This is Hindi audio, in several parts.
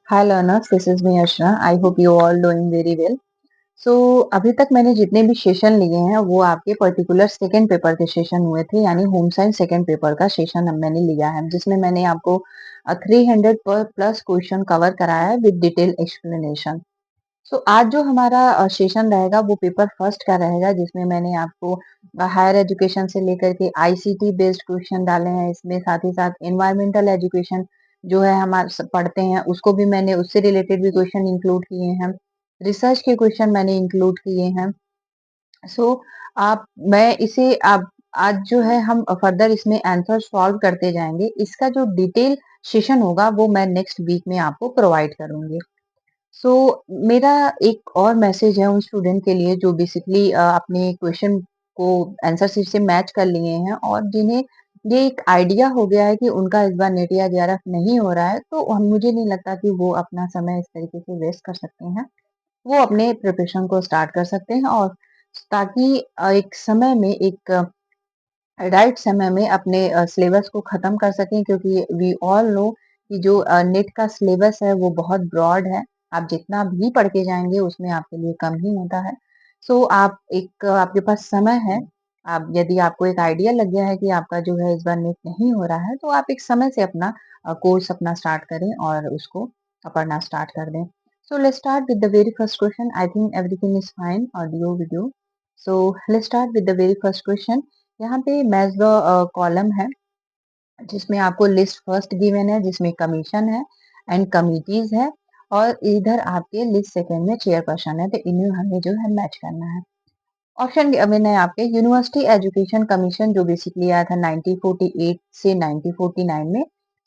Hi learners, this is me Ashra. I hope you all doing very well. So अभी तक मैंने जितने भी सेशन लिए हैं वो आपके पर्टिकुलर सेकंड पेपर के सेशन हुए थे, यानी होम साइंस सेकंड पेपर का सेशन अब मैंने लिया है, जिसमें मैंने आपको 300 पर प्लस क्वेश्चन कवर कराया है विद डिटेल एक्सप्लेनेशन। सो आज जो हमारा सेशन रहेगा वो पेपर फर्स्ट का रहेगा, जिसमें मैंने आपको हायर एजुकेशन से लेकर के आईसीटी बेस्ड क्वेश्चन डाले हैं। इसमें साथ ही साथ एनवायरमेंटल एजुकेशन जो है हमारे पढ़ते हैं उसको भी मैंने उससे रिलेटेड भी क्वेश्चन इंक्लूड किए हैं। रिसर्च के क्वेश्चन मैंने इंक्लूड किए हैं। सो आप मैं इसे आप आज जो है हम फर्दर इसमें आंसर सॉल्व करते जाएंगे। इसका जो डिटेल सेशन होगा वो मैं नेक्स्ट वीक में आपको प्रोवाइड करूंगी। सो मेरा एक और मैसेज है उन स्टूडेंट के लिए जो बेसिकली अपने क्वेश्चन को आंसर शीट से मैच कर लिए हैं और जिन्हें ये एक आइडिया हो गया है कि उनका इस बार नेट या जेआरएफ नहीं हो रहा है, तो मुझे नहीं लगता कि वो अपना समय इस तरीके से वेस्ट कर सकते हैं। वो अपने प्रिपरेशन को स्टार्ट कर सकते हैं और ताकि एक समय में एक राइट समय में अपने सिलेबस को खत्म कर सकें, क्योंकि वी ऑल नो कि जो नेट का सिलेबस है वो बहुत ब्रॉड है। आप जितना भी पढ़ के जाएंगे उसमें आपके लिए कम ही होता है। सो आप एक आपके पास समय है। आप यदि आपको एक आइडिया लग गया है कि आपका जो है इस बार नेट नहीं हो रहा है, तो आप एक समय से अपना कोर्स अपना स्टार्ट करें और उसको पढ़ना स्टार्ट कर दें। So let's start with the very first question. I think everything is fine, audio video. So let's start with the very first question. यहाँ पे मैच द कॉलम है जिसमें आपको लिस्ट फर्स्ट गिवन है, जिसमें कमीशन है एंड कमिटीज है, और इधर आपके लिस्ट सेकंड में चेयरपर्सन है। तो इन्हें हमें जो है मैच करना है। ऑप्शन गिवन है आपके यूनिवर्सिटी एजुकेशन कमीशन जो बेसिकली आया था 1948 से 1949 में।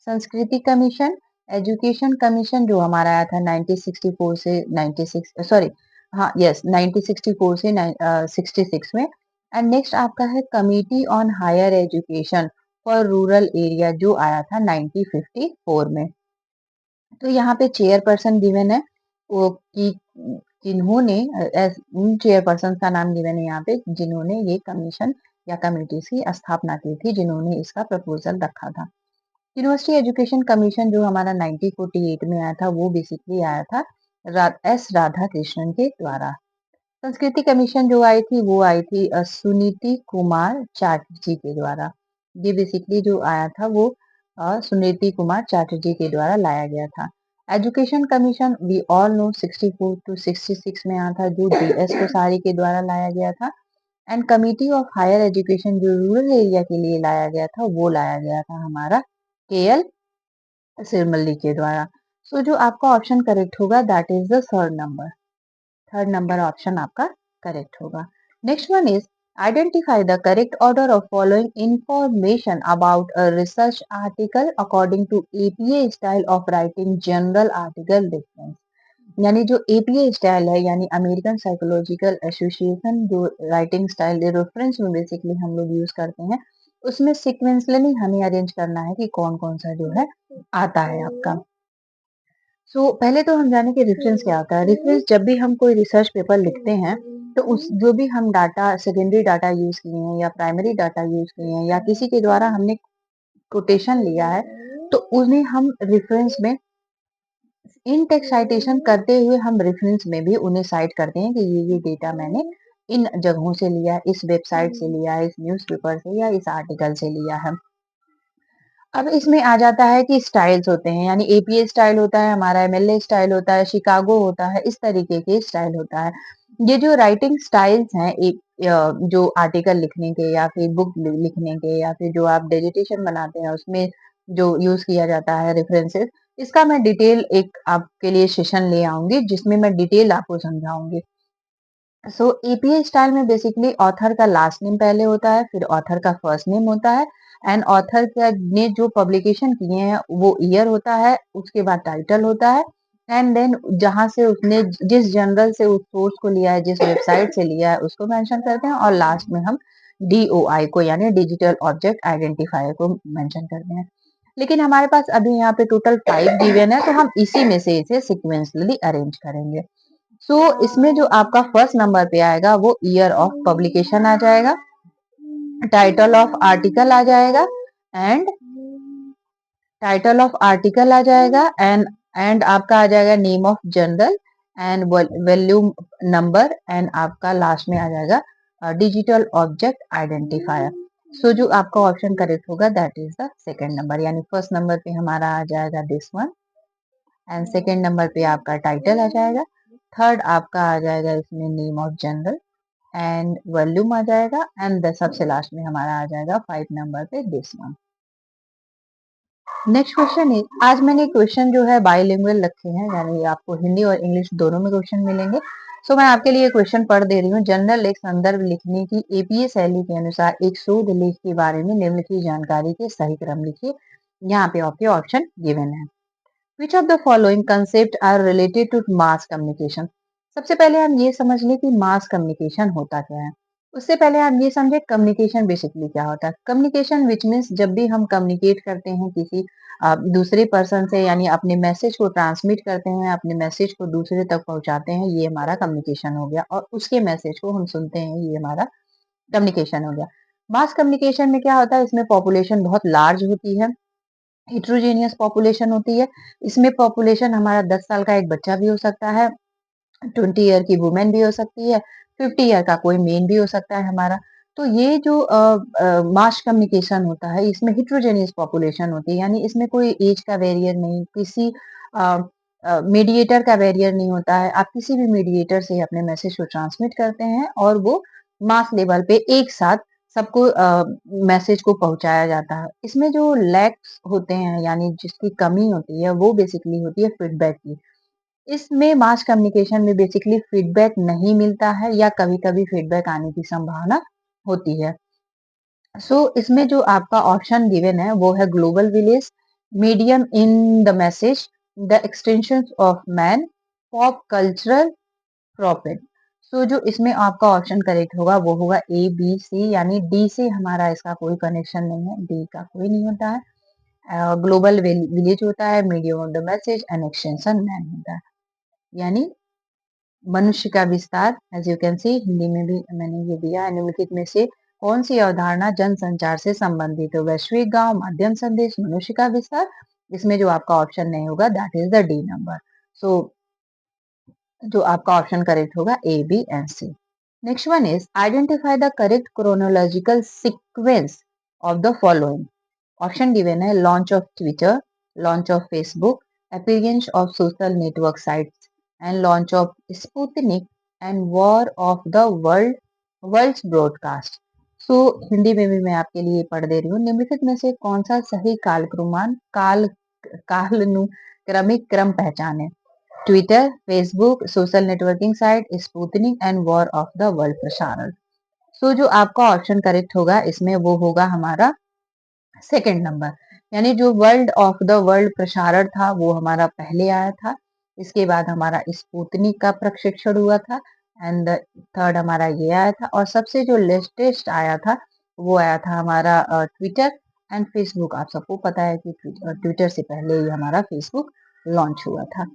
संस्कृति कमीशन, एजुकेशन कमीशन जो हमारा आया था 1964 से 96 सॉरी हाँ यस 1964 से 66 में। एंड नेक्स्ट आपका है committee on higher education for rural area जो आया था 1954 में। तो यहाँ पे चेयरपर्सन गिवन है वो कि जिन्होंने उन चेयरपर्सन का नाम गिवन है यहाँ पे जिन्होंने ये कमीशन या कमेटीज की स्थापना की थी, जिन्होंने इसका प्रपोजल रखा था। यूनिवर्सिटी एजुकेशन कमीशन जो हमारा 1948 में आया था वो बेसिकली आया था एस राधा कृष्णन के द्वारा। संस्कृति कमीशन जो आई थी वो आई थी सुनीति कुमार चैटर्जी के द्वारा। ये बेसिकली जो आया था वो सुनीति कुमार चैटर्जी के द्वारा लाया गया था। Education commission we all know 64 to 66 में आया था, जो डीएस कोसारी के द्वारा लाया गया था। And committee of higher education जो रूरल एरिया के लिए लाया गया था वो लाया गया था हमारा केएल सिरमल्ली के द्वारा। सो जो आपका ऑप्शन करेक्ट होगा that is the third number option आपका करेक्ट होगा। Next one is identify the correct order of following information about a research article according to APA style of writing general article difference. यानी जो एपीए स्टाइल है यानी अमेरिकन साइकोलॉजिकल एसोसिएशन जो राइटिंग स्टाइल रेफरेंस में बेसिकली हम लोग यूज करते हैं, उसमें सिक्वेंसली हमें अरेंज करना है कि कौन कौन सा जो है आता है आपका। पहले तो हम जाने कि रेफरेंस क्या होता है। रेफरेंस जब भी हम कोई रिसर्च पेपर लिखते हैं तो उस जो भी हम डाटा सेकेंडरी डाटा यूज किए हैं या प्राइमरी डाटा यूज किए हैं या किसी के द्वारा हमने कोटेशन लिया है, तो उन्हें हम रेफरेंस में इन टेक्स्ट साइटेशन करते हुए हम रेफरेंस में भी उन्हें साइट करते हैं कि ये डेटा मैंने इन जगहों से लिया है, इस वेबसाइट से लिया है, इस न्यूज़पेपर से या इस आर्टिकल से लिया है। अब इसमें आ जाता है कि स्टाइल्स होते हैं, यानी एपीए स्टाइल होता है हमारा, एमएलए स्टाइल होता है, शिकागो होता है, इस तरीके के स्टाइल होता है। ये जो राइटिंग स्टाइल्स हैं एक जो आर्टिकल लिखने के या फिर बुक लिखने के या फिर जो आप डेजिटेशन बनाते हैं उसमें जो यूज किया जाता है रेफरेंसेस, इसका मैं डिटेल एक आपके लिए सेशन ले आऊंगी जिसमें मैं डिटेल आपको समझाऊंगी। एपीए स्टाइल में बेसिकली ऑथर का लास्ट नेम पहले होता है, फिर ऑथर का फर्स्ट नेम होता है एंड ऑथर का ने जो पब्लिकेशन किए हैं वो ईयर होता है, उसके बाद टाइटल होता है एंड देन जहां से उसने जिस जर्नल से उस सोर्स को लिया है, जिस वेबसाइट से लिया है उसको मेंशन करते हैं और लास्ट में हम डीओआई को यानी डिजिटल ऑब्जेक्ट आइडेंटिफायर को मेंशन करते हैं। लेकिन हमारे पास अभी यहाँ पे टोटल 5 गिवन है, तो हम इसी में से इसे सिक्वेंसली अरेंज करेंगे। इसमें जो आपका फर्स्ट नंबर पे आएगा वो ईयर ऑफ पब्लिकेशन आ जाएगा, टाइटल ऑफ आर्टिकल आ जाएगा एंड टाइटल ऑफ आर्टिकल आ जाएगा एंड एंड आपका आ जाएगा name of journal and volume number and आपका लास्ट में आ जाएगा डिजिटल ऑब्जेक्ट आइडेंटिफायर। सो जो आपका ऑप्शन करेक्ट होगा that is the second number, यानी फर्स्ट नंबर पे हमारा आ जाएगा this one and second number पे आपका टाइटल आ जाएगा, थर्ड आपका आ जाएगा इसमें name of journal and volume आ जाएगा एंड सबसे लास्ट में हमारा आ जाएगा 5 नंबर पे दिस वन। नेक्स्ट क्वेश्चन है, आज मैंने क्वेश्चन जो है बाइलिंगुअल रखे हैं, यानी आपको हिंदी और इंग्लिश दोनों में क्वेश्चन मिलेंगे। सो मैं आपके लिए क्वेश्चन पढ़ दे रही हूँ। जनरल लेख संदर्भ लिखने की एपीए शैली के अनुसार एक शोध लेख के बारे में निम्नलिखित जानकारी के सही क्रम लिखिए। यहाँ पे आपके ऑप्शन गिवन है। Which of the following concept are related to mass communication. सबसे पहले हम ये समझ लें कि मास कम्युनिकेशन होता क्या है। उससे पहले हम ये समझे कम्युनिकेशन बेसिकली क्या होता है। कम्युनिकेशन विच मीन्स जब भी हम कम्युनिकेट करते हैं किसी दूसरे पर्सन से, यानी अपने मैसेज को ट्रांसमिट करते हैं, अपने मैसेज को दूसरे तक पहुंचाते हैं, ये हमारा कम्युनिकेशन हो गया, और उसके मैसेज को हम सुनते हैं, ये हमारा कम्युनिकेशन हो गया। मास कम्युनिकेशन में क्या होता है, इसमें पॉपुलेशन बहुत लार्ज होती है, हेट्रोजेनियस पॉपुलेशन होती है। इसमें पॉपुलेशन हमारा 10 साल का एक बच्चा भी हो सकता है, 20 ईयर की वुमेन भी हो सकती है, 50 ईयर का कोई मेन भी हो सकता है हमारा। तो ये जो मास कम्युनिकेशन होता है, इसमें हेट्रोजेनियस पॉपुलेशन होती है, यानी इसमें कोई एज का बैरियर नहीं, किसी मीडिएटर का बैरियर नहीं होता है। आप किसी भी मीडिएटर से अपने मैसेज को ट्रांसमिट करते हैं और वो मास लेवल पे एक साथ सबको मैसेज को पहुंचाया जाता है। इसमें जो लैक्स होते हैं, यानी जिसकी कमी होती है, वो बेसिकली होती है फीडबैक की। इसमें मास कम्युनिकेशन में बेसिकली फीडबैक नहीं मिलता है, या कभी-कभी फीडबैक आने की संभावना होती है। इसमें जो आपका ऑप्शन गिवन है वो है global village, medium in the message, the extension of man, pop cultural profit. जो इसमें आपका ऑप्शन करेक्ट होगा वो होगा ए बी सी, यानी डी से हमारा इसका कोई कनेक्शन नहीं है, डी का कोई नहीं होता है। ग्लोबल विलेज होता है, medium of the message and extension man होता है, यानी मनुष्य का विस्तार। As you can see Hindi में भी मैंने ये दिया है। निम्नलिखित में से कौन सी अवधारणा जनसंचार से संबंधित है। वैश्विक गांव, माध्यम संदेश, मनुष्य का विस्तार। इसमें जो आपका ऑप्शन नहीं होगा that is the D number. So जो आपका ऑप्शन करेक्ट होगा A B and C. Next one is identify the correct chronological sequence of the following. Option given है launch of Twitter, launch of Facebook, appearance of social network sites and launch of Sputnik and war of the world's broadcast। Hindi में भी मैं आपके लिए पढ़ दे रही हूँ। निम्नलिखित में से कौन सा सही कालानुक्रमिक क्रम पहचाने। Twitter, Facebook, social networking site, Sputnik and war of the world प्रसारण। जो आपका ऑप्शन करेक्ट होगा इसमें वो होगा हमारा सेकंड नंबर, यानी जो वर्ल्ड ऑफ द वर्ल्ड प्रसारण था वो हमारा पहले आया था, इसके बाद हमारा स्पुतनिक का प्रशिक्षण हुआ था एंड थर्ड हमारा ये आया था, और सबसे जो लेटेस्ट आया था वो आया था हमारा ट्विटर एंड फेसबुक। आप सबको पता है कि ट्विटर से पहले ही हमारा फेसबुक लॉन्च हुआ था।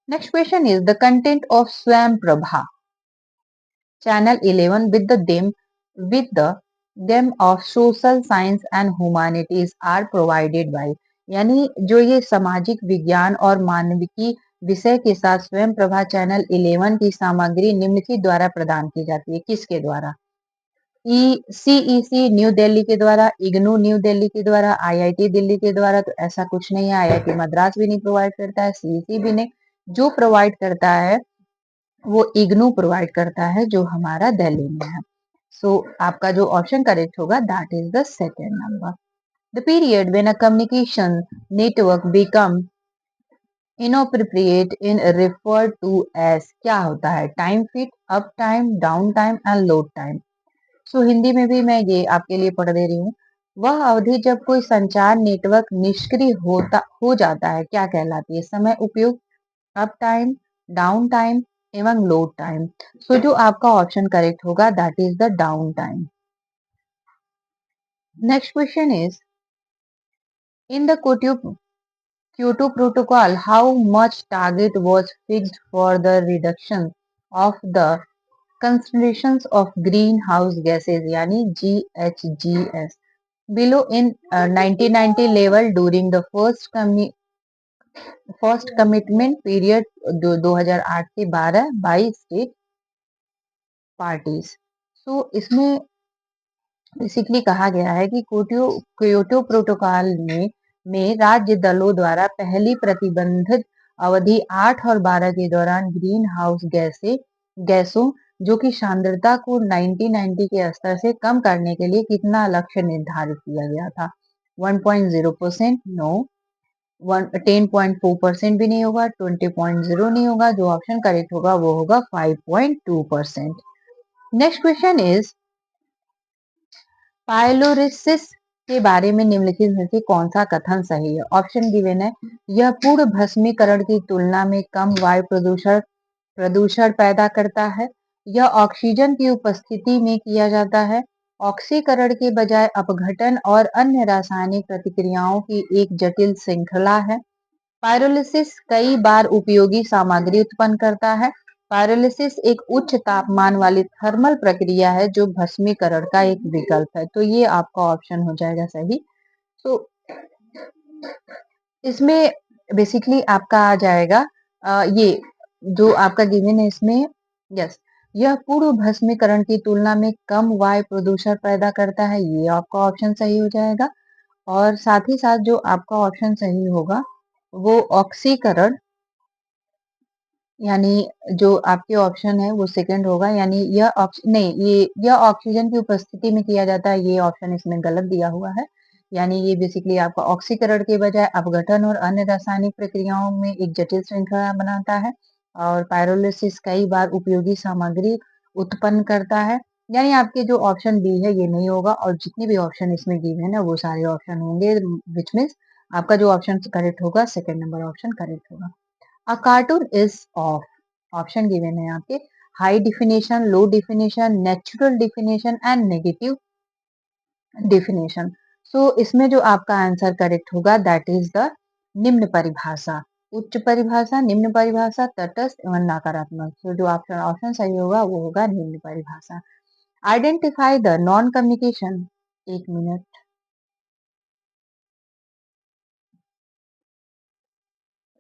Next question is the content of स्वयं Prabha channel 11 with the them of social science and humanities are provided by। यानी जो ये सामाजिक विज्ञान और मानविकी विषय के साथ स्वयं प्रभा चैनल 11 की सामग्री निम्नलिखित द्वारा प्रदान की जाती है। किसके द्वारा? सीईसी न्यू दिल्ली के द्वारा, इग्नू न्यू दिल्ली के द्वारा, आईआईटी दिल्ली के द्वारा। तो ऐसा कुछ नहीं है, आईआईटी मद्रास भी नहीं प्रोवाइड करता है, सीईसी भी नहीं। जो प्रोवाइड करता है वो इग्नू प्रोवाइड करता है, जो हमारा दिल्ली में है। आपका जो ऑप्शन करेक्ट होगा that is the second number. The period when a communication network become inappropriate in refer to as क्या होता है? Time fit, up time, down time and load time. Hindi में भी मैं ये आपके लिए पढ़ दे रही हूँ। वह अवधि जब कोई संचार नेटवर्क निष्क्रिय हो जाता है क्या कहलाती है? समय उपयोग, अप टाइम, डाउन टाइम एवं लोड टाइम। जो आपका ऑप्शन करेक्ट होगा that is the down time. Next question is in the Kyoto Protocol, how much target was fixed for the reduction of the concentrations of greenhouse gases यानी GHGs below in 1990 level during the first first commitment period 2008 से 12 बाई स्टेट पार्टीज। सो इसमें बेसिकली कहा गया है कि क्योटो प्रोटोकॉल में राज्य दलों द्वारा पहली प्रतिबंधित अवधि 8 और 12 के दौरान ग्रीन हाउस गैसों जो कि सांद्रता को 1990 के स्तर से कम करने के लिए कितना लक्ष्य निर्धारित किया गया था? 1.0%, नो। 10.4% भी नहीं होगा, 20.0 नहीं होगा, जो ऑप्शन करेक्ट होगा वो होगा 5.2%। नेक्स्ट क्वेश्चन इज पाइलोरिसिस के बारे में निम्नलिखित में से कौन सा कथन सही है? ऑप्शन गिवन है, यह पूर्ण भस्मीकरण की तुलना में कम वायु प्रदूषण प्रदूषण पैदा करता है। यह ऑक्सीजन की उपस्थिति में किया जाता है। ऑक्सीकरण के बजाय अपघटन और अन्य रासायनिक प्रतिक्रियाओं की एक जटिल श्रृंखला है। पायरोलिसिस कई बार उपयोगी सामग्री उत्पन्न करता है। पायरोलिसिस एक उच्च तापमान वाली थर्मल प्रक्रिया है जो भस्मीकरण का एक विकल्प है। तो ये आपका ऑप्शन हो जाएगा सही। तो इसमें बेसिकली आपका आ जाएगा ये जो आपका गिवन है इसमें, यस, यह पूर्व भस्मीकरण की तुलना में कम वायु प्रदूषण पैदा करता है, ये आपका ऑप्शन सही हो जाएगा। और साथ ही साथ जो आपका ऑप्शन सही होगा वो ऑक्सीकरण, यानी जो आपके ऑप्शन है वो सेकंड होगा, यानी यह ऑक्सीजन की उपस्थिति में किया जाता है, ये ऑप्शन इसमें गलत दिया हुआ है। यानी ये बेसिकली आपका ऑक्सीकरण के बजाय अपघटन और अन्य रासायनिक प्रक्रियाओं में एक जटिल श्रृंखला बनाता है। और पायरोलिसिस कई बार उपयोगी सामग्री उत्पन्न करता है। यानी आपके जो ऑप्शन बी है ये नहीं होगा, और जितने भी ऑप्शन इसमें गिवन है वो सारे ऑप्शन होंगे, विच मीन्स आपका जो ऑप्शन करेक्ट होगा सेकंड नंबर ऑप्शन करेक्ट होगा। A cartoon is of, option given है आपके, high definition, low definition, natural definition and negative definition. So इसमें जो आपका आंसर करेक्ट होगा दैट इज द निम्न परिभाषा, उच्च परिभाषा, निम्न परिभाषा, तटस्थ एवं नकारात्मक। सो जो ऑप्शन ऑप्शन सही होगा वो होगा निम्न परिभाषा। आइडेंटिफाई द नॉन कम्युनिकेशन, एक मिनट,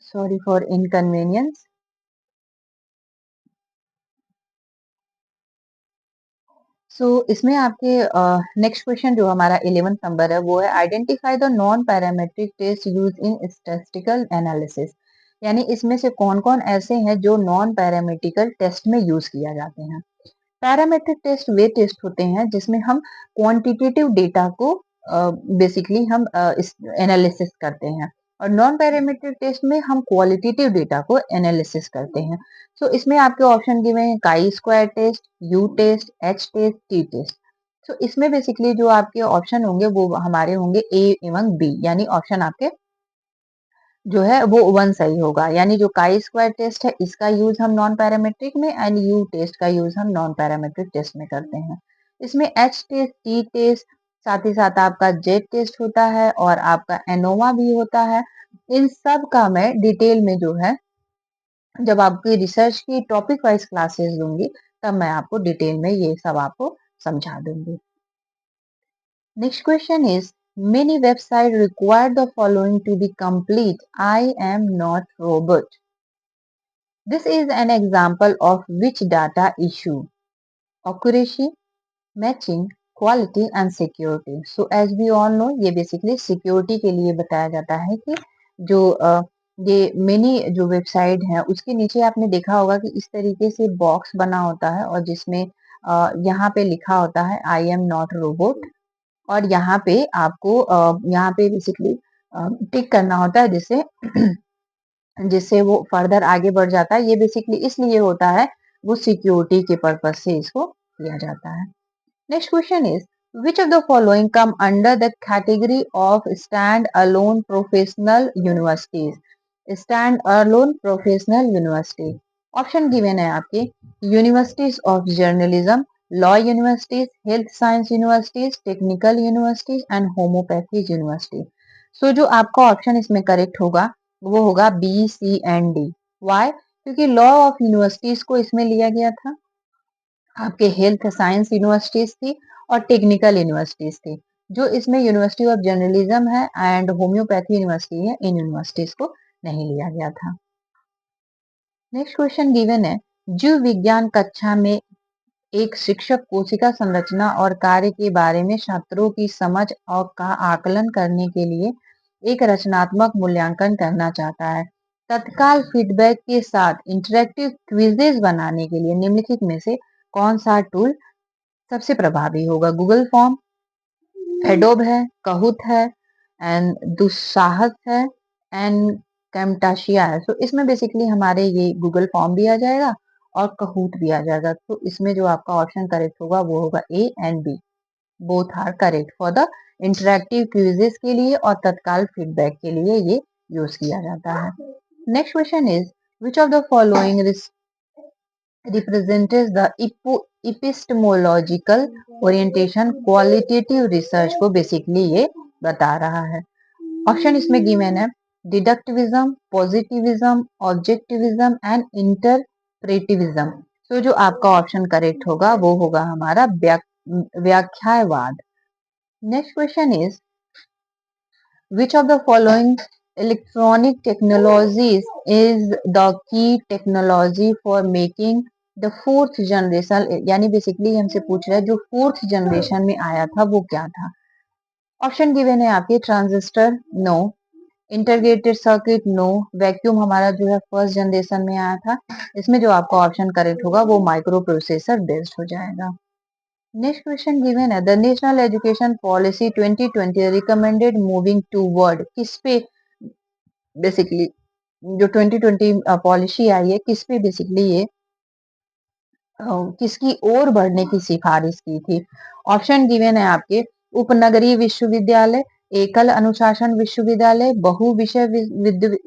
सॉरी फॉर इनकन्वीनियंस। इसमें आपके नेक्स्ट क्वेश्चन जो हमारा 11th नंबर है वो है, identify the non parametric test use in statistical analysis. यानी इसमें से कौन कौन ऐसे हैं जो नॉन पैरामेट्रिकल टेस्ट में यूज किया जाते हैं? पैरामेट्रिक टेस्ट वे टेस्ट होते हैं जिसमें हम क्वांटिटेटिव डेटा को बेसिकली हम एनालिसिस करते हैं, और नॉन पैरामेट्रिक टेस्ट में हम क्वालिटेटिव डेटा को एनालिसिस करते हैं। इसमें आपके ऑप्शन गिवे हैं, chi square test, U test, H test, T test. इसमें बेसिकली जो आपके ऑप्शन होंगे वो हमारे होंगे ए एवं बी, यानी ऑप्शन आपके जो है वो वन सही होगा। यानी जो काई स्क्वायर टेस्ट है इसका यूज हम नॉन पैरामेट्रिक में, एंड यू टेस्ट का यूज हम नॉन पैरामेट्रिक टेस्ट में करते हैं। इसमें एच टेस्ट, टी टेस्ट, साथ ही साथ आपका जेड टेस्ट होता है और आपका एनोवा भी होता है। इन सब का मैं डिटेल में जो है जब आपकी रिसर्च की टॉपिक वाइज क्लासेस दूंगी तब मैं आपको डिटेल में ये सब आपको समझा दूंगी। Next question is, many websites require the following to be complete. I am not robot. This is an example of which data issue? Accuracy, matching, quality and security. So as we all know, ये basically security के लिए बताया जाता है कि जो ये many जो वेबसाइट है उसके नीचे आपने देखा होगा कि इस तरीके से बॉक्स बना होता है और जिसमें यहाँ पे लिखा होता है आई एम नॉट रोबोट, और यहाँ पे आपको यहाँ पे बेसिकली टिक करना होता है जिससे जिससे वो फर्दर आगे बढ़ जाता है। ये बेसिकली इसलिए होता है, वो सिक्योरिटी के पर्पज से इसको किया जाता है। Next question is, which of the following come under the category of stand alone professional universities? Stand alone professional university option given है आपके, universities of journalism, law universities, health science universities, technical universities and homeopathy university. जो आपका ऑप्शन इसमें करेक्ट होगा वो होगा B, C and D. Why? क्योंकि लॉ ऑफ यूनिवर्सिटीज को इसमें लिया गया था, आपके हेल्थ साइंस यूनिवर्सिटीज थी और टेक्निकल यूनिवर्सिटीज थी। जो इसमें यूनिवर्सिटी ऑफ जर्नलिज्म है एंड होम्योपैथी यूनिवर्सिटी है, इन यूनिवर्सिटीज को नहीं लिया गया था। नेक्स्ट क्वेश्चन गिवन है, जीव विज्ञान कक्षा में एक शिक्षक कोशिका संरचना और कार्य के बारे में छात्रों की समझ और का आकलन करने के लिए एक रचनात्मक मूल्यांकन करना चाहता है। तत्काल फीडबैक के साथ इंटरेक्टिव क्विजेज बनाने के लिए निम्नलिखित में से कौन सा टूल सबसे प्रभावी होगा? गूगल फॉर्म, एडोब है, कहूत है, एंड दुस्साहस है, एंड कैमटाशिया है। तो इसमें बेसिकली हमारे ये गूगल फॉर्म भी आ जाएगा और कहूत भी आ जाएगा। तो इसमें जो आपका ऑप्शन करेक्ट होगा वो होगा A and B, both are correct for the interactive quizzes के लिए और तत्काल फीडबैक के लिए ये यूज किया जाता है। Next question is which of the following represents the epistemological orientation qualitative research को बेसिकली ये बता रहा है। ऑप्शन इसमें गिवन है, डिडक्टिविज्म, पॉजिटिविज्म, ऑब्जेक्टिविज्म एंड इंटरप्रेटिविज्म। तो जो आपका ऑप्शन करेक्ट होगा वो होगा हमारा व्याख्यावाद। Next question is which of the following electronic technologies is the key technology for making the fourth generation, यानी बेसिकली हमसे पूछ रहा है जो फोर्थ जनरेशन में आया था वो क्या था। ऑप्शन गिवन है आपके, transistor no, integrated circuit no, vacuum हमारा जो है फर्स्ट जनरेशन में आया था। इसमें जो आपका ऑप्शन करेक्ट होगा वो माइक्रो प्रोसेसर बेस्ड हो जाएगा। नेक्स्ट क्वेश्चन गिवन है, the national education policy 2020 recommended moving toward, किस पे बेसिकली जो 2020 पॉलिसी आई है किस पे बेसिकली ये किसकी ओर बढ़ने की सिफारिश की थी। ऑप्शन गिवन है आपके, उपनगरीय विश्वविद्यालय, एकल अनुशासन विश्वविद्यालय, बहु विषय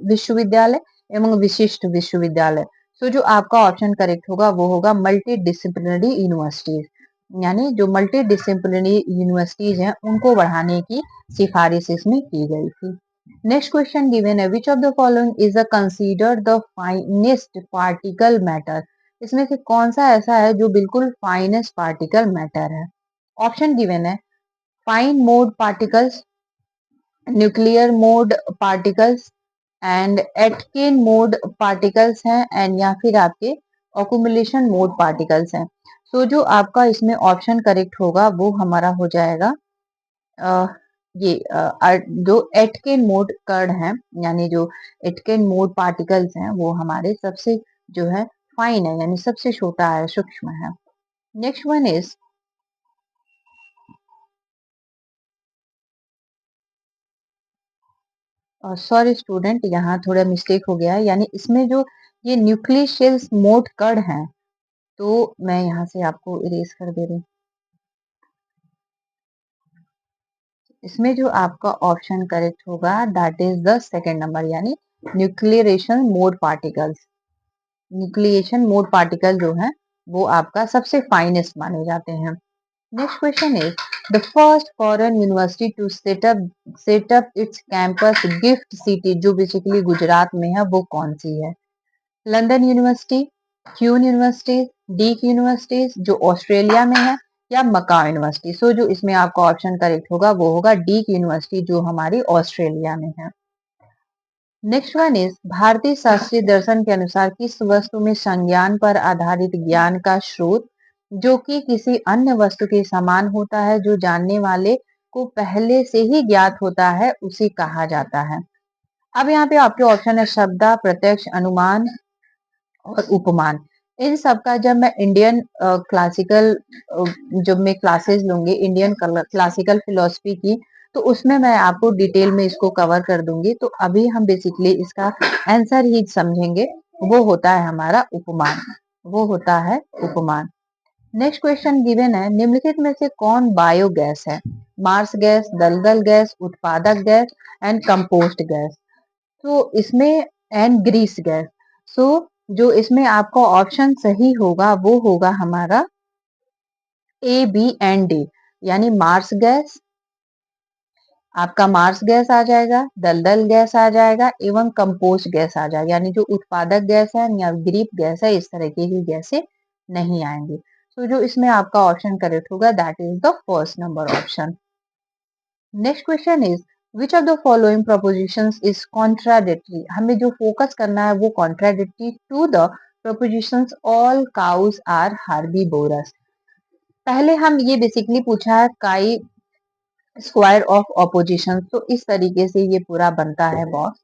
विश्वविद्यालय एवं विशिष्ट विश्वविद्यालय। तो जो आपका ऑप्शन करेक्ट होगा वो होगा मल्टी डिसिप्लिनरी यूनिवर्सिटीज, यानी जो मल्टी डिसिप्लिनरी यूनिवर्सिटीज हैं उनको बढ़ाने की सिफारिश इसमें की गई थी। नेक्स्ट क्वेश्चन गिवन है, which of the following is considered the finest particle matter, इसमें से कौन सा ऐसा है जो बिल्कुल फाइनेस्ट पार्टिकल मैटर है। ऑप्शन गिवन है, fine mode particles, nuclear mode particles and Atkin mode particles हैं, एंड या फिर आपके ऑक्यूमुलेशन मोड पार्टिकल्स हैं। तो जो आपका इसमें ऑप्शन करेक्ट होगा वो हमारा हो जाएगा ये जो एटकिन मोड कण है, यानी जो एटकिन मोड पार्टिकल्स हैं वो हमारे सबसे जो है फाइन है, यानी सबसे छोटा है, सूक्ष्म है। Next one is, sorry student, यहाँ थोड़ा मिस्टेक हो गया है, यानी इसमें जो ये न्यूक्लियस मोड कण है, तो मैं यहाँ से आपको इरेज कर दे रही हूँ। इसमें जो आपका ऑप्शन करेक्ट होगा that is the second number, यानी nucleation mode particles. Nucleation mode particle जो है वो आपका सबसे फाइनेस्ट माने जाते हैं। Next question is, the first foreign university to set up its campus GIFT city, जो बेसिकली गुजरात में है वो कौन सी है? London university, Queen university, Deakin university जो ऑस्ट्रेलिया में है, या मकाओ यूनिवर्सिटी। सो जो इसमें आपका ऑप्शन करेक्ट होगा वो होगा डीक यूनिवर्सिटी जो हमारी ऑस्ट्रेलिया में है। नेक्स्ट वन इज, भारतीय शास्त्रीय दर्शन के अनुसार किस वस्तु में संज्ञान पर आधारित ज्ञान का स्रोत जो कि किसी अन्य वस्तु के समान होता है, जो जानने वाले को पहले से ही ज्ञात होता है, उसे कहा जाता है। अब यहाँ पे आपके ऑप्शन है शब्दा, प्रत्यक्ष, अनुमान और उपमान। इन सब का जब मैं इंडियन क्लासिकल जब मैं क्लासेस लूंगी इंडियन क्लासिकल फिलोसफी की, तो उसमें मैं आपको डिटेल में इसको कवर कर दूंगी। तो अभी हम बेसिकली इसका आंसर ही समझेंगे, वो होता है हमारा उपमान, वो होता है उपमान। नेक्स्ट क्वेश्चन गिवन है, निम्नलिखित में से कौन बायोगैस है? मार्स गैस, दलदल गैस, उत्पादक गैस एंड कंपोस्ट गैस। तो इसमें एंड ग्रीस गैस। सो जो इसमें आपका ऑप्शन सही होगा वो होगा हमारा ए, बी एंड डी, यानी मार्स गैस, आपका मार्स गैस आ जाएगा, दलदल गैस आ जाएगा एवं कंपोस्ट गैस आ जाएगा, यानी जो उत्पादक गैस है या ग्रीप गैस है, इस तरह की ही गैसें नहीं आएंगी। तो जो इसमें आपका ऑप्शन करेक्ट होगा that is the first number option. Next question is, which of the following propositions is contradictory, हमें जो फोकस करना है वो contradictory to the propositions all cows are herbivorous. पहले हम ये बेसिकली पूछा है काई स्क्वायर ऑफ ऑपोजिशन, तो इस तरीके से ये पूरा बनता है बॉक्स,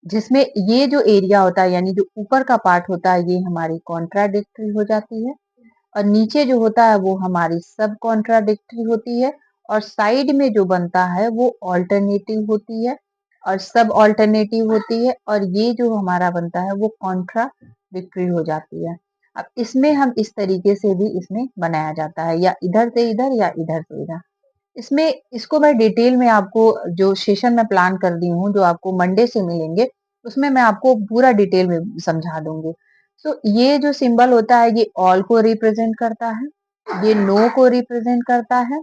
जिसमें ये जो एरिया होता है यानी जो ऊपर का पार्ट होता है ये हमारी कॉन्ट्राडिक्टरी हो जाती है, और नीचे जो होता है वो हमारी सब कॉन्ट्राडिक्टरी होती है, और साइड में जो बनता है वो ऑल्टरनेटिव होती है और सब ऑल्टरनेटिव होती है, और ये जो हमारा बनता है वो कॉन्ट्राडिक्टरी हो जाती है। अब इसमें हम इस तरीके से भी इसमें बनाया जाता है, या इधर से इधर या इधर से इधर। इसमें इसको मैं डिटेल में आपको जो सेशन में प्लान कर दी हूँ, जो आपको मंडे से मिलेंगे, उसमें मैं आपको पूरा डिटेल में समझा दूंगी। तो ये जो सिंबल होता है ये ऑल को रिप्रेजेंट करता है, ये नो को रिप्रेजेंट करता है,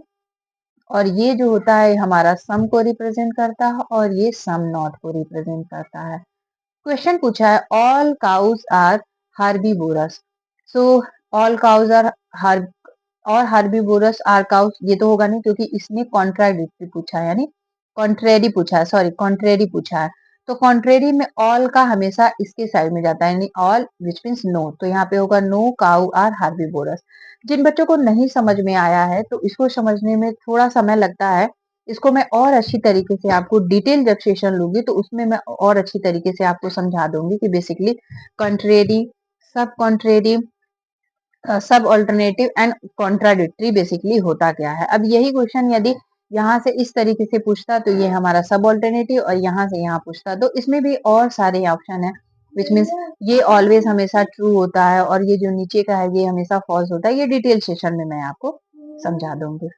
और ये जो होता है हमारा सम को रिप्रेजेंट करता है, और ये सम नॉट को रिप्रेजेंट करता है। क्वेश्चन पूछा है all cows are herbivorous, so all cows are हार और हार्बीवोरस आर काउज, ये तो होगा नहीं क्योंकि इसने कॉन्ट्राडिक्टरी पूछा है, यानी कॉन्ट्रेरी पूछा है, सॉरी कॉन्ट्रेरी पूछा है। तो कॉन्ट्रेरी में ऑल का हमेशा इसके साइड में जाता है, यानी ऑल विच मीन्स नो, तो यहाँ पे होगा नो काउ आर हार्बीवोरस। जिन बच्चों को नहीं समझ में आया है तो इसको समझने में थोड़ा समय लगता है, इसको मैं और अच्छी तरीके से आपको डिटेल जब सेशन लूंगी तो उसमें मैं और अच्छी तरीके से आपको समझा दूंगी कि बेसिकली कॉन्ट्रेरी, सब कॉन्ट्रेरी, सब ऑल्टरनेटिव एंड कॉन्ट्राडिक्टरी बेसिकली होता क्या है। अब यही क्वेश्चन यदि यहाँ से इस तरीके से पूछता तो ये हमारा सब ऑल्टरनेटिव, और यहाँ से यहाँ पूछता तो इसमें भी और सारे ऑप्शन है, विच मीन्स ये ऑलवेज हमेशा ट्रू होता है, और ये जो नीचे का है ये हमेशा फॉल्स होता है। ये डिटेल सेशन में मैं आपको समझा दूंगी।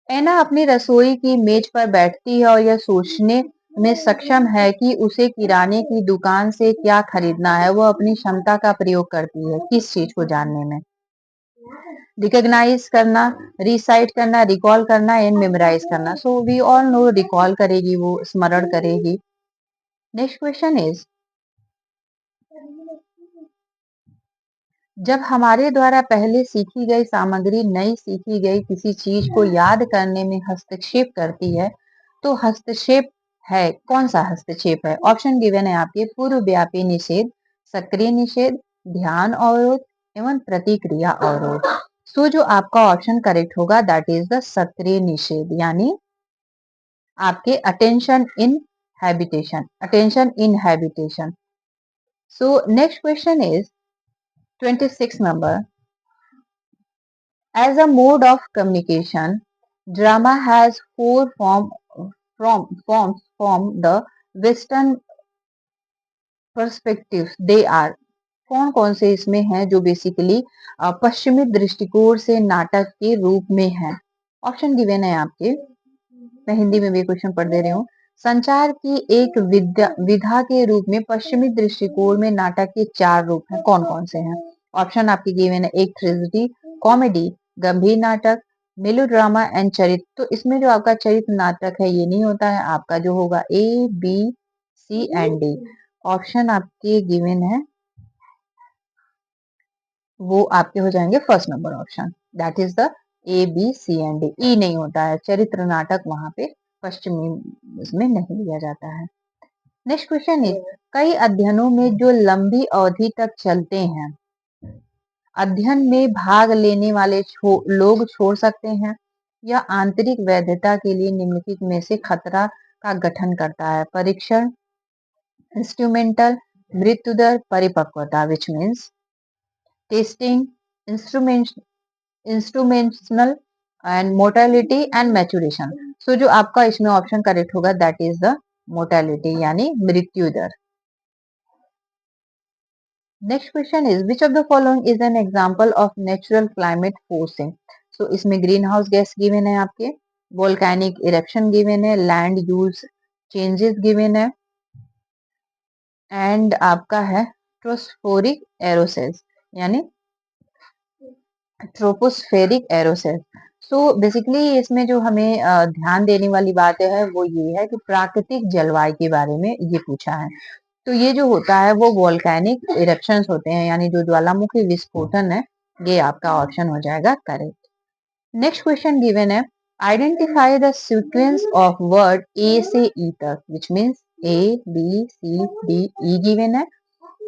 ऐना अपनी रसोई की मेज पर बैठती है और यह सोचने में सक्षम है कि उसे किराने की दुकान से क्या खरीदना है। वह अपनी क्षमता का प्रयोग करती है किस चीज को जानने में? रिकॉग्नाइज करना, रिसाइट करना, रिकॉल करना एंड मेमोराइज करना। So we all know recall करेगी, वो स्मरण करेगी। नेक्स्ट क्वेश्चन इज, जब हमारे द्वारा पहले सीखी गई सामग्री नई सीखी गई किसी चीज को याद करने में हस्तक्षेप करती है तो हस्तक्षेप है, कौन सा हस्तक्षेप है? ऑप्शन गिवन है आपके, पूर्व व्यापी निषेध, सक्रिय निषेध, ध्यान अवरोध एवं प्रतिक्रिया अवरोध। सो जो आपका ऑप्शन करेक्ट होगा दैट इज द सक्रिय निषेध, यानी आपके attention in habitation, attention in habitation. So next question is 26 number. As a mode of communication, drama has four forms from the Western perspective. They are, कौन कौन से इसमें हैं जो बेसिकली पश्चिमी दृष्टिकोण से नाटक के रूप में है? ऑप्शन गिवन है आपके, मैं हिंदी में भी क्वेश्चन पढ़ दे रही हूँ। संचार की एक विधा के रूप में पश्चिमी दृष्टिकोण में नाटक के चार रूप हैं, कौन कौन से हैं? ऑप्शन आपके गिवन है, एक ट्रेजेडी, कॉमेडी, गंभीर नाटक, मेलोड्रामा एंड चरित्र। तो इसमें जो आपका चरित्र नाटक है ये नहीं होता है, आपका जो होगा A B C and D. Option आपके गिवन है वो आपके हो जाएंगे first number option, that is the A B C and D. E नहीं होता है, चरित्र नाटक वहां पे पश्चिमी इसमें नहीं लिया जाता है। नेक्स्ट क्वेश्चन इज, कई अध्ययनों में जो लंबी अवधि तक चलते हैं, अध्ययन में भाग लेने वाले लोग छोड़ सकते हैं या आंतरिक वैधता के लिए निम्नलिखित में से खतरा का गठन करता है? परीक्षण, इंस्ट्रूमेंटल, मृत्यु दर, परिपक्वता, which means testing, instrumentation and mortality and maturation. So जो आपका इसमें ऑप्शन करेक्ट होगा दैट इज द मोर्टेलिटी, यानी मृत्यु दर। Next question is, which of the following is an example of natural climate forcing? So इसमें ग्रीन हाउस गैस गिवन है आपके, वोल्केनिक इरेप्शन गिवन है, लैंड यूज चेंजेस गिवन है, एंड आपका है ट्रोस्फोरिक एरोसेस, यानी ट्रोपोस्फेरिक एरोसेस। सो बेसिकली इसमें जो हमें ध्यान देने वाली बात है वो ये है कि प्राकृतिक जलवायु के बारे में ये पूछा है। तो ये जो होता है वो वोल्केनिक इरेप्शंस होते हैं, यानी जो ज्वालामुखी विस्फोटन है, ये आपका ऑप्शन हो जाएगा करेक्ट। नेक्स्ट क्वेश्चन गिवन है, identify the sequence of word A से ई तक, which means A B C D E given है।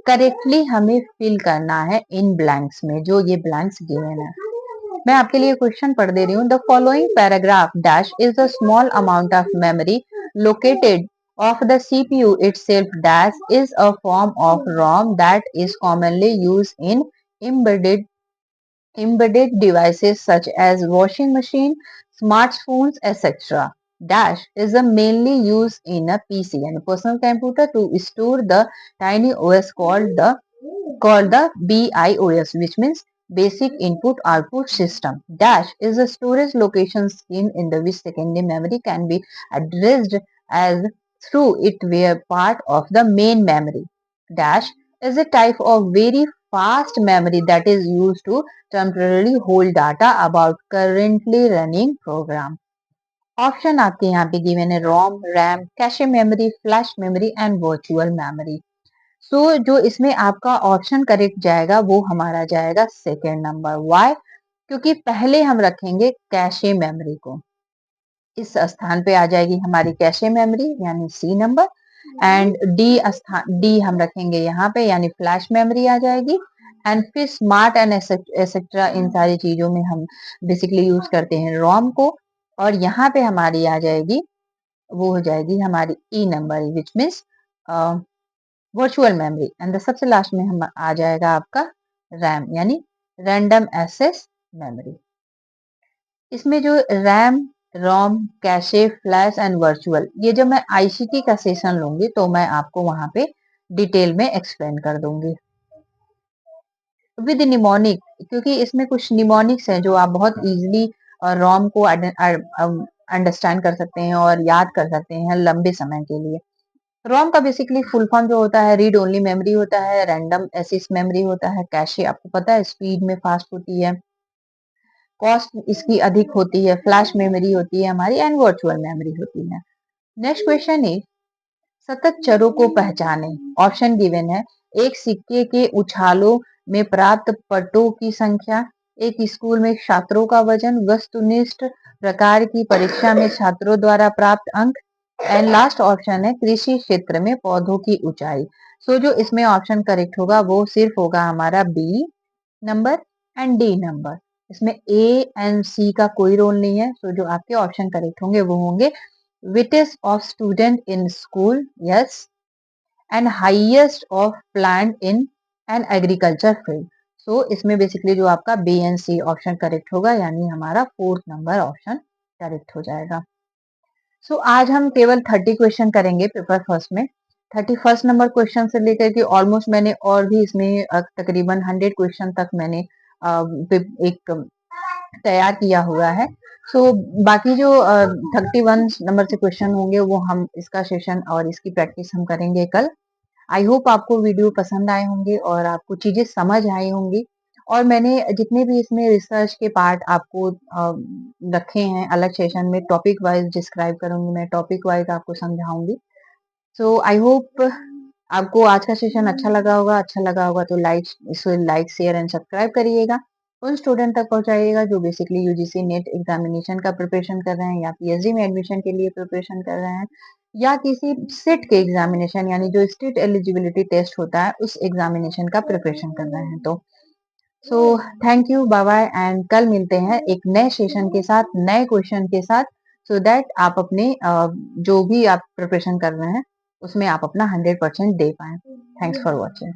करेक्टली हमें फिल करना है इन ब्लैंक्स में, जो ये ब्लैंक्स गिवन है। मैं आपके लिए क्वेश्चन पढ़ दे रही हूँ। The following paragraph dash is a small amount of memory located of the CPU itself dash is a form of ROM that is commonly used in embedded embedded devices such as washing machine, smartphones, etc. Dash is a mainly used in a PC and personal computer to store the tiny OS called the BIOS, which means Basic Input Output System. Dash is a storage location scheme in the which secondary memory can be addressed as through it were part of the main memory. Dash is a type of very fast memory that is used to temporarily hold data about currently running program. Option आपके यहाँ पे गिवन है ROM, RAM, cache memory, flash memory and virtual memory. So जो इसमें आपका ऑप्शन करेक्ट जाएगा वो हमारा जाएगा सेकेंड नंबर। वाई? क्योंकि पहले हम रखेंगे कैशे मेमोरी को, इस स्थान पे आ जाएगी हमारी कैशे मेमोरी यानी सी नंबर, एंड डी हम रखेंगे यहाँ पे यानी फ्लैश मेमोरी आ जाएगी, एंड फिर स्मार्ट एंड एक्सेट्रा इन सारी चीजों में हम बेसिकली यूज करते हैं रोम को, और यहाँ पे हमारी आ जाएगी, वो हो जाएगी हमारी E number which means virtual memory, and the सबसे लास्ट में हम आ जाएगा आपका रैम यानी रैंडम एक्सेस मेमोरी। इसमें जो RAM, ROM, cache, flash and virtual, ये जब मैं आईसीटी का सेशन लूंगी तो मैं आपको वहां पे डिटेल में एक्सप्लेन कर दूंगी विद निमोनिक, क्योंकि इसमें कुछ निमोनिक्स हैं जो आप बहुत इजीली रोम को अंडरस्टैंड कर सकते हैं और याद कर सकते हैं लंबे समय के लिए। रोम का बेसिकली फुल फॉर्म जो होता है रीड ओनली मेमोरी होता है, रैंडम एक्सेस मेमोरी होता है, कैशे आपको पता है स्पीड में फास्ट होती है, कॉस्ट इसकी अधिक होती है, फ्लैश मेमोरी होती है हमारी, एंड वर्चुअल मेमोरी होती है। नेक्स्ट क्वेश्चन इज सतत चरों को पहचाने। ऑप्शन गिवन है एक सिक्के के उछालों में प्राप्त पटों की संख्या, एक स्कूल में छात्रों का वजन, वस्तुनिष्ठ प्रकार की परीक्षा में छात्रों द्वारा प्राप्त अंक, एंड लास्ट ऑप्शन है कृषि क्षेत्र में पौधों की ऊंचाई। सो जो इसमें ऑप्शन करेक्ट होगा वो सिर्फ होगा हमारा B number and D number. इसमें ए एंड सी का कोई रोल नहीं है। सो जो आपके ऑप्शन करेक्ट होंगे वो होंगे wittiest of student in school, yes, and highest of plant in an agriculture field. So इसमें बेसिकली जो आपका B and C option correct होगा यानी हमारा फोर्थ नंबर ऑप्शन करेक्ट हो जाएगा। सो आज हम केवल 30 क्वेश्चन करेंगे पेपर फर्स्ट में। 31 नंबर क्वेश्चन से लेकर के ऑलमोस्ट मैंने और भी इसमें तकरीबन 100 क्वेश्चन तक मैंने एक तैयार किया हुआ है। सो बाकी जो 31 नंबर से क्वेश्चन होंगे वो हम इसका सेशन और इसकी प्रैक्टिस हम करेंगे कल। आई होप आपको वीडियो पसंद आए होंगे और आपको चीजें समझ आई होंगी, और मैंने जितने भी इसमें रिसर्च के पार्ट आपको रखे हैं अलग सेशन में टॉपिक वाइज डिस्क्राइब करूंगी, मैं टॉपिक वाइज आपको समझाऊंगी। सो आई होप आपको आज का सेशन अच्छा लगा होगा। अच्छा लगा होगा तो लाइक शेयर एंड सब्सक्राइब करिएगा, उन स्टूडेंट तक पहुंचाइएगा जो बेसिकली यूजीसी नेट एग्जामिनेशन का प्रिपरेशन कर रहे हैं या पीएचडी में एडमिशन के लिए प्रिपरेशन कर रहे हैं या किसी सिट के एग्जामिनेशन यानी जो स्टेट एलिजिबिलिटी टेस्ट होता है उस एग्जामिनेशन का प्रिपरेशन कर रहे हैं। तो so thank you, bye bye, and कल मिलते हैं एक नए सेशन के साथ, नए क्वेश्चन के साथ, सो दैट आप अपने जो भी आप प्रिपरेशन कर रहे हैं उसमें आप अपना 100% दे पाए। Thanks for watching.